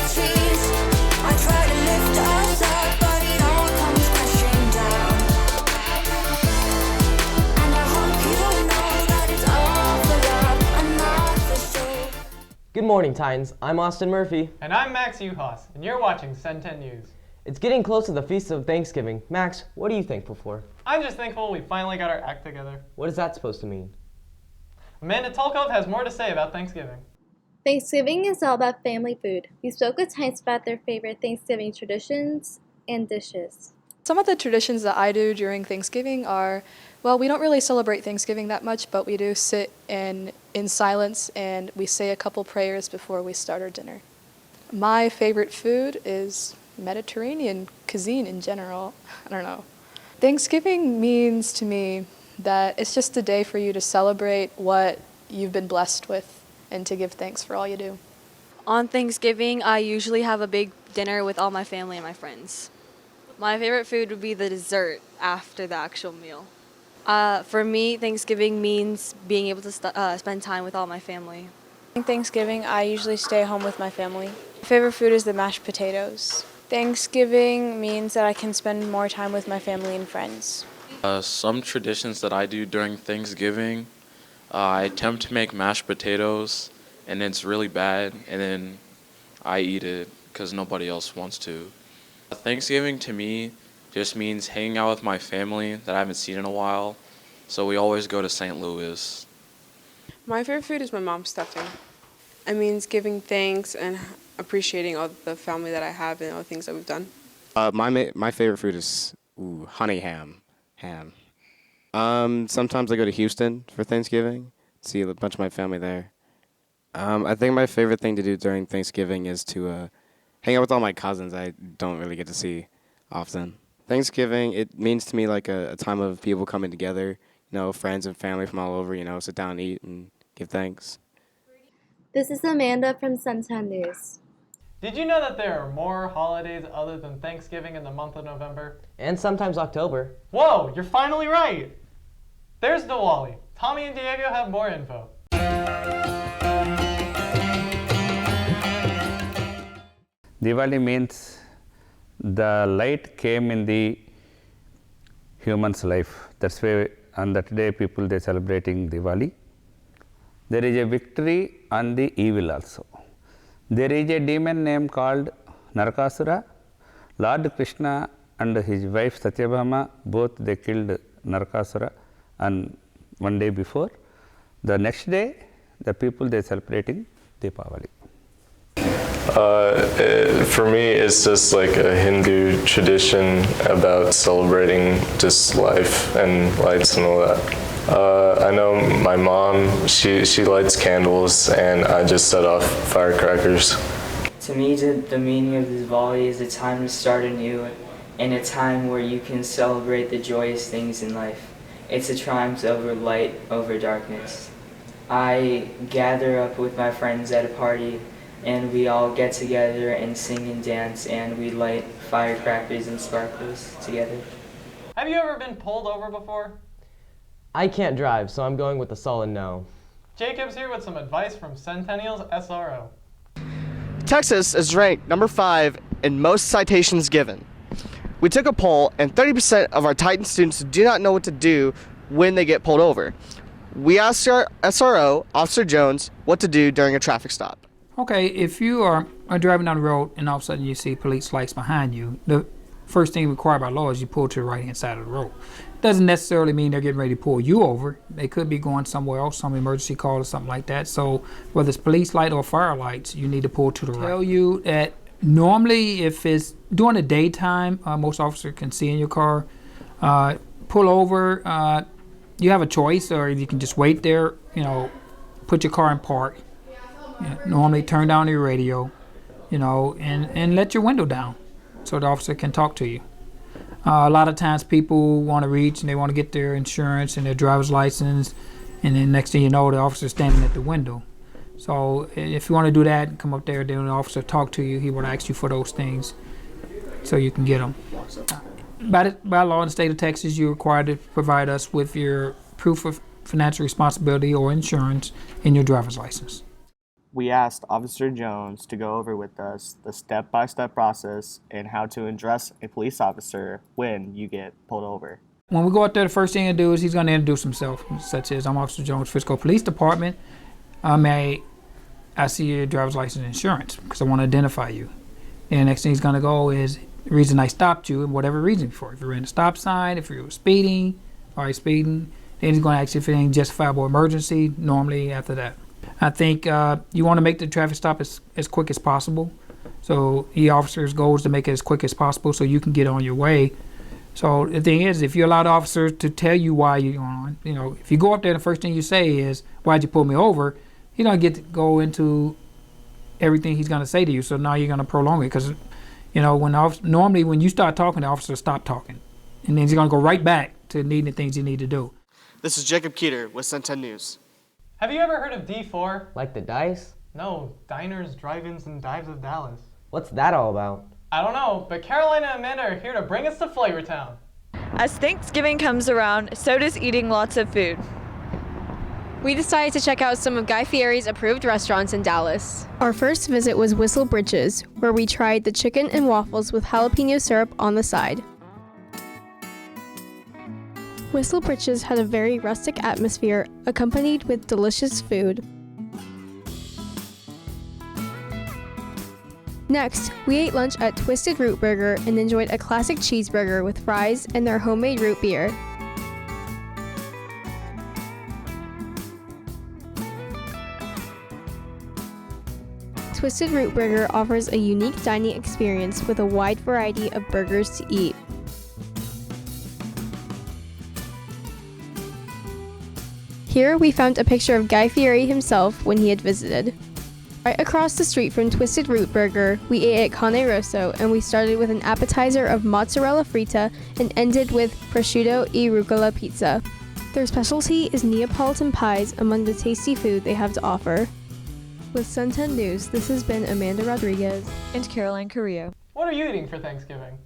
cheese. I try to lift us up, but it all comes crashing down. And I hope you know that it's all for love and not for show. Good morning, Titans. I'm Austin Murphy. And I'm Max Uhas, and you're watching Cen10 News. It's getting close to the Feast of Thanksgiving. Max, what are you thankful for? I'm just thankful we finally got our act together. What is that supposed to mean? Amanda Tolkov has more to say about Thanksgiving. Thanksgiving is all about family food. We spoke with Titans about their favorite Thanksgiving traditions and dishes. Some of the traditions that I do during Thanksgiving are, well, we don't really celebrate Thanksgiving that much, but we do sit in silence and we say a couple prayers before we start our dinner. My favorite food is Mediterranean cuisine in general. I don't know. Thanksgiving means to me that it's just a day for you to celebrate what you've been blessed with and to give thanks for all you do. On Thanksgiving, I usually have a big dinner with all my family and my friends. My favorite food would be the dessert after the actual meal. For me, Thanksgiving means being able to spend time with all my family. Thanksgiving, I usually stay home with my family. My favorite food is the mashed potatoes. Thanksgiving means that I can spend more time with my family and friends. Some traditions that I do during Thanksgiving, I attempt to make mashed potatoes, and it's really bad, and then I eat it because nobody else wants to. Thanksgiving to me just means hanging out with my family that I haven't seen in a while, so we always go to St. Louis. My favorite food is my mom's stuffing. It means giving thanks and appreciating all the family that I have and all the things that we've done. My favorite food is honey ham. Sometimes I go to Houston for Thanksgiving, see a bunch of my family there. I think my favorite thing to do during Thanksgiving is to hang out with all my cousins I don't really get to see often. Thanksgiving, it means to me like a time of people coming together, friends and family from all over, sit down and eat and give thanks. This is Amanda from Cen10 News. Did you know that there are more holidays other than Thanksgiving in the month of November? And sometimes October. Whoa, you're finally right! There's Diwali. Tommy and Diego have more info. Diwali means the light came in the human's life. That's why on that day people they celebrating Diwali. There is a victory on the evil also. There is a demon name called Narakasura. Lord Krishna and his wife Satyabhama, both they killed Narakasura and one day before. The next day, the people they celebrating Deepavali. For me, it's just like a Hindu tradition about celebrating just life and lights and all that. I know my mom, she lights candles and I just set off firecrackers. To me, the meaning of Diwali is a time to start anew and a time where you can celebrate the joyous things in life. It's a triumph over light over darkness. I gather up with my friends at a party and we all get together and sing and dance and we light firecrackers and sparklers together. Have you ever been pulled over before? I can't drive, so I'm going with a solid no. Jacob's here with some advice from Centennial's SRO. Texas is ranked number 5 in most citations given. We took a poll and 30% of our Titan students do not know what to do when they get pulled over. We asked our SRO, Officer Jones, what to do during a traffic stop. Okay, if you are driving down the road and all of a sudden you see police lights behind you, the first thing required by law is you pull to the right-hand side of the road. Doesn't necessarily mean they're getting ready to pull you over. They could be going somewhere else, some emergency call or something like that. So whether it's police light or fire lights, you need to pull to the right. Tell you that normally if it's during the daytime, most officers can see in your car. Pull over. You have a choice, or you can just wait there, put your car in park. Normally turn down your radio, and let your window down so the officer can talk to you. A lot of times people want to reach and they want to get their insurance and their driver's license, and then next thing you know, the officer's standing at the window. So if you want to do that, come up there, then the officer talk to you. He will ask you for those things so you can get them. By law in the state of Texas, you're required to provide us with your proof of financial responsibility or insurance and your driver's license. we asked Officer Jones to go over with us the step-by-step process and how to address a police officer when you get pulled over. When we go out there, the first thing he'll do is he's going to introduce himself, such as I'm Officer Jones, Frisco Police Department. I see your driver's license and insurance because I want to identify you. And the next thing he's going to go is the reason I stopped you and whatever reason for. If you're in a stop sign, if you're speeding, then he's going to ask you if it ain't justifiable emergency, normally after that. I think you want to make the traffic stop as quick as possible. So the officer's goal is to make it as quick as possible so you can get on your way. So the thing is, if you allow the officer to tell you why you're on, if you go up there, the first thing you say is, "Why'd you pull me over?" You don't get to go into everything he's going to say to you. So now you're going to prolong it because, normally when you start talking, the officer stop talking, and then he's going to go right back to needing the things you need to do. This is Jacob Keeter with Cen10 News. Have you ever heard of D4? Like the dice? No, Diners, Drive-Ins, and Dives of Dallas. What's that all about? I don't know, but Carolina and Amanda are here to bring us to Flavor Town. As Thanksgiving comes around, so does eating lots of food. We decided to check out some of Guy Fieri's approved restaurants in Dallas. Our first visit was Whistle Bridges, where we tried the chicken and waffles with jalapeno syrup on the side. Whistle Bridges had a very rustic atmosphere, accompanied with delicious food. Next, we ate lunch at Twisted Root Burger and enjoyed a classic cheeseburger with fries and their homemade root beer. Twisted Root Burger offers a unique dining experience with a wide variety of burgers to eat. Here we found a picture of Guy Fieri himself when he had visited. Right across the street from Twisted Root Burger, we ate at Cane Rosso, and we started with an appetizer of mozzarella frita and ended with prosciutto e rucola pizza. Their specialty is Neapolitan pies, among the tasty food they have to offer. With Cen10 News, this has been Amanda Rodriguez and Caroline Carrillo. What are you eating for Thanksgiving?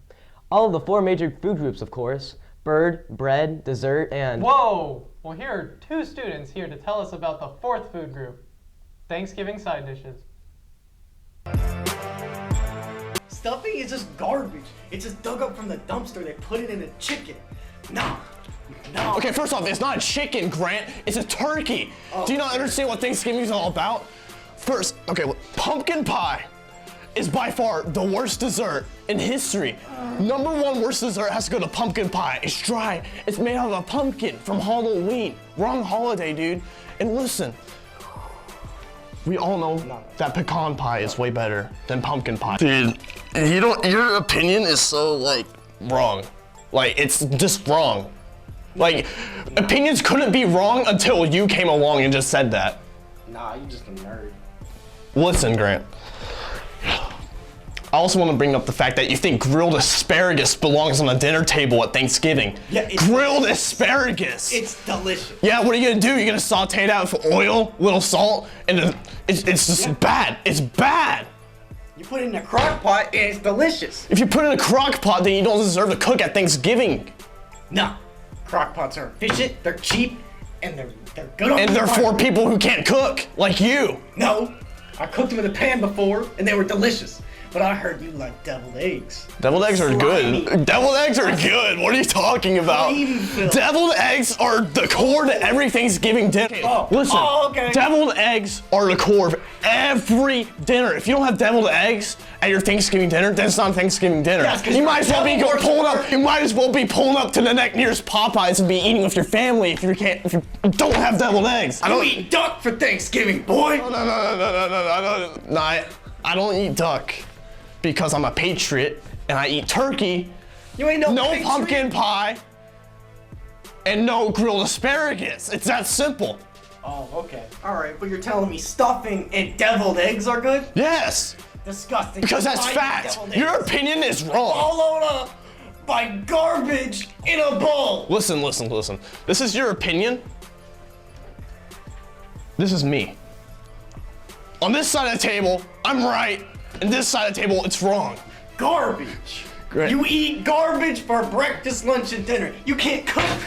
All of the 4 major food groups, of course. Bird, bread, dessert, and... Whoa! Well, here are 2 students here to tell us about the 4th food group, Thanksgiving side dishes. Stuffing is just garbage. It's just dug up from the dumpster. They put it in a chicken. No. Okay, first off, it's not a chicken, Grant. It's a turkey. Do you not understand what Thanksgiving is all about? First, okay, pumpkin pie is by far the worst dessert in history. Number 1 worst dessert has to go to pumpkin pie. It's dry. It's made out of a pumpkin from Halloween. Wrong holiday, dude. And listen, we all know that pecan pie is way better than pumpkin pie. Dude, your opinion is so, wrong. It's just wrong. Opinions couldn't be wrong until you came along and just said that. Nah, you just a nerd. Listen, Grant. I also want to bring up the fact that you think grilled asparagus belongs on a dinner table at Thanksgiving. Yeah, grilled asparagus. It's delicious. Yeah, what are you gonna do? You're gonna saute it out with oil, little salt, and it's just bad. It's bad. You put it in a crock pot and it's delicious. If you put it in a crock pot, then you don't deserve to cook at Thanksgiving. No, crock pots are efficient, they're cheap, and they're good on the And they're for people who can't cook, like you. No, I cooked them in a pan before and they were delicious. But I heard you like deviled eggs. Deviled eggs are Slimy. good. Deviled eggs are good. What are you talking about? Deviled eggs are the core to every Thanksgiving dinner. Listen, okay. Deviled eggs are the core of every dinner. If you don't have deviled eggs at your Thanksgiving dinner, then it's not a Thanksgiving dinner. Yes, you might as well be pulling up. You might as well be pulling up to the nearest Popeyes and be eating with your family if you don't have deviled eggs. I don't eat duck for Thanksgiving, boy. No, I don't eat duck. Because I'm a patriot and I eat turkey, you ain't no patriot. Pumpkin pie, and no grilled asparagus. It's that simple. Oh, okay. All right, but you're telling me stuffing and deviled eggs are good? Yes. Disgusting. Because that's fact. Your opinion is wrong. Followed up by garbage in a bowl. Listen. This is your opinion. This is me. On this side of the table, I'm right. And this side of the table, it's wrong. Garbage. Great. You eat garbage for breakfast, lunch, and dinner. You can't cook.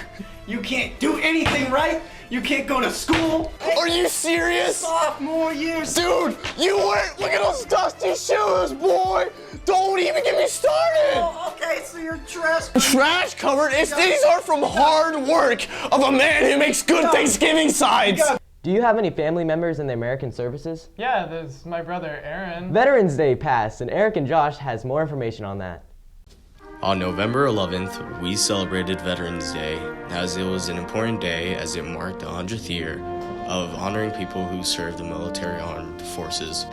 You can't do anything right You can't go to school. Are you serious? Sophomore year. Dude, you weren't. Look at those dusty shoes, boy. Don't even get me started. Oh, okay, so you're trash. Trash covered? These are from hard work of a man who makes good Thanksgiving sides. Do you have any family members in the American services? Yeah, there's my brother Aaron. Veterans Day passed, and Eric and Josh has more information on that. On November 11th, we celebrated Veterans Day, as it was an important day as it marked the 100th year of honoring people who served the military armed forces.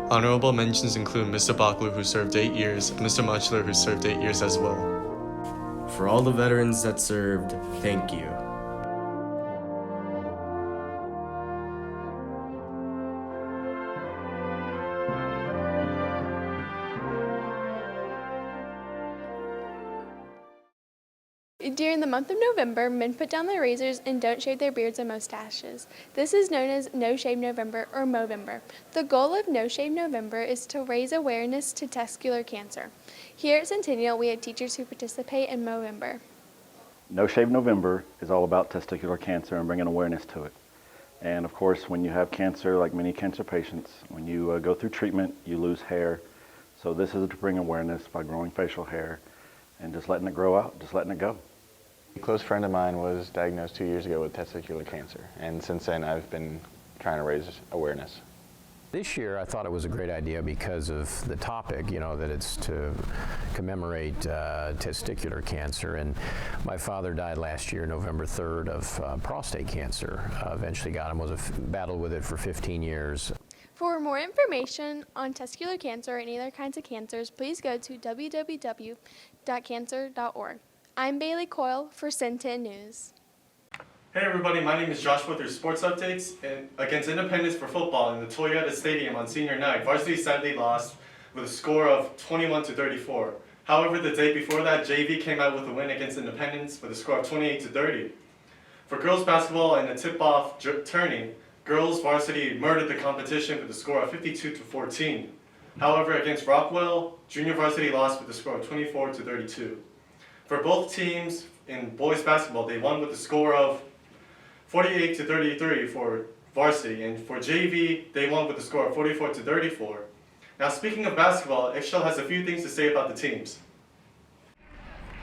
Honorable mentions include Mr. Baklu, who served 8 years, and Mr. Muchler, who served 8 years as well. For all the veterans that served, thank you. During the month of November, men put down their razors and don't shave their beards and mustaches. This is known as No Shave November or Movember. The goal of No Shave November is to raise awareness to testicular cancer. Here at Centennial, we have teachers who participate in Movember. No Shave November is all about testicular cancer and bringing awareness to it. And of course, when you have cancer, like many cancer patients, when you go through treatment, you lose hair. So this is to bring awareness by growing facial hair and just letting it grow out, just letting it go. A close friend of mine was diagnosed 2 years ago with testicular cancer, and since then I've been trying to raise awareness. This year I thought it was a great idea because of the topic, you know, that it's to commemorate testicular cancer. And my father died last year, November 3rd, of prostate cancer. Eventually got him, battled with it for 15 years. For more information on testicular cancer and other kinds of cancers, please go to www.cancer.org. I'm Bailey Coyle for Cen10 News. Hey everybody, my name is Joshua with your sports updates. And against Independence for football in the Toyota Stadium on senior night, varsity sadly lost with a score of 21-34. However, the day before that, JV came out with a win against Independence with a score of 28-30. For girls basketball in the tip-off tourney, girls varsity murdered the competition with a score of 52-14. However, against Rockwell, junior varsity lost with a score of 24-32. For both teams in boys basketball, they won with a score of 48-33 for varsity, and for JV, they won with a score of 44-34. Now, speaking of basketball, Excel has a few things to say about the teams.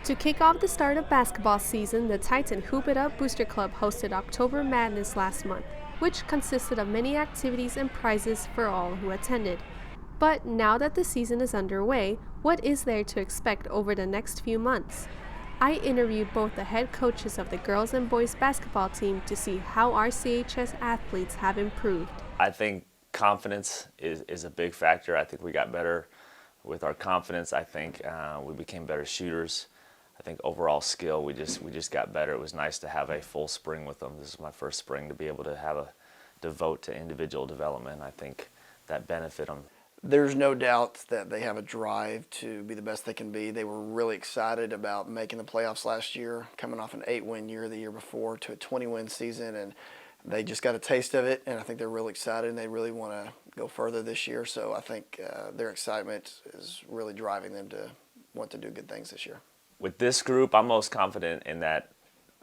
To kick off the start of basketball season, the Titan Hoop It Up Booster Club hosted October Madness last month, which consisted of many activities and prizes for all who attended. But now that the season is underway, what is there to expect over the next few months? I interviewed both the head coaches of the girls and boys basketball team to see how our CHS athletes have improved. I think confidence is a big factor. I think we got better with our confidence. I think we became better shooters. I think overall skill, we just got better. It was nice to have a full spring with them. This is my first spring to be able to devote to individual development. I think that benefited them. There's no doubt that they have a drive to be the best they can be. They were really excited about making the playoffs last year, coming off an 8-win year the year before to a 20-win season, and they just got a taste of it, and I think they're really excited, and they really want to go further this year. So I think their excitement is really driving them to want to do good things this year. With this group, I'm most confident in that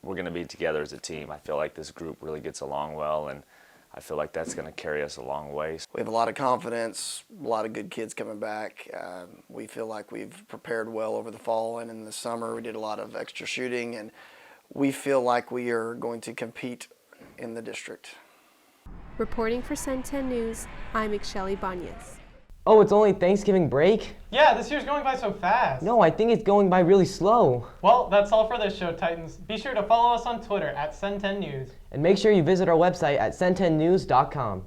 we're going to be together as a team. I feel like this group really gets along well, and I feel like that's going to carry us a long way. We have a lot of confidence, a lot of good kids coming back. We feel like we've prepared well over the fall and in the summer. We did a lot of extra shooting, and we feel like we are going to compete in the district. Reporting for Cen10 News, I'm Ixcheli Banyas. Oh, it's only Thanksgiving break? Yeah, this year's going by so fast. No, I think it's going by really slow. Well, that's all for this show, Titans. Be sure to follow us on Twitter at Cen10 News. And make sure you visit our website at cen10news.com.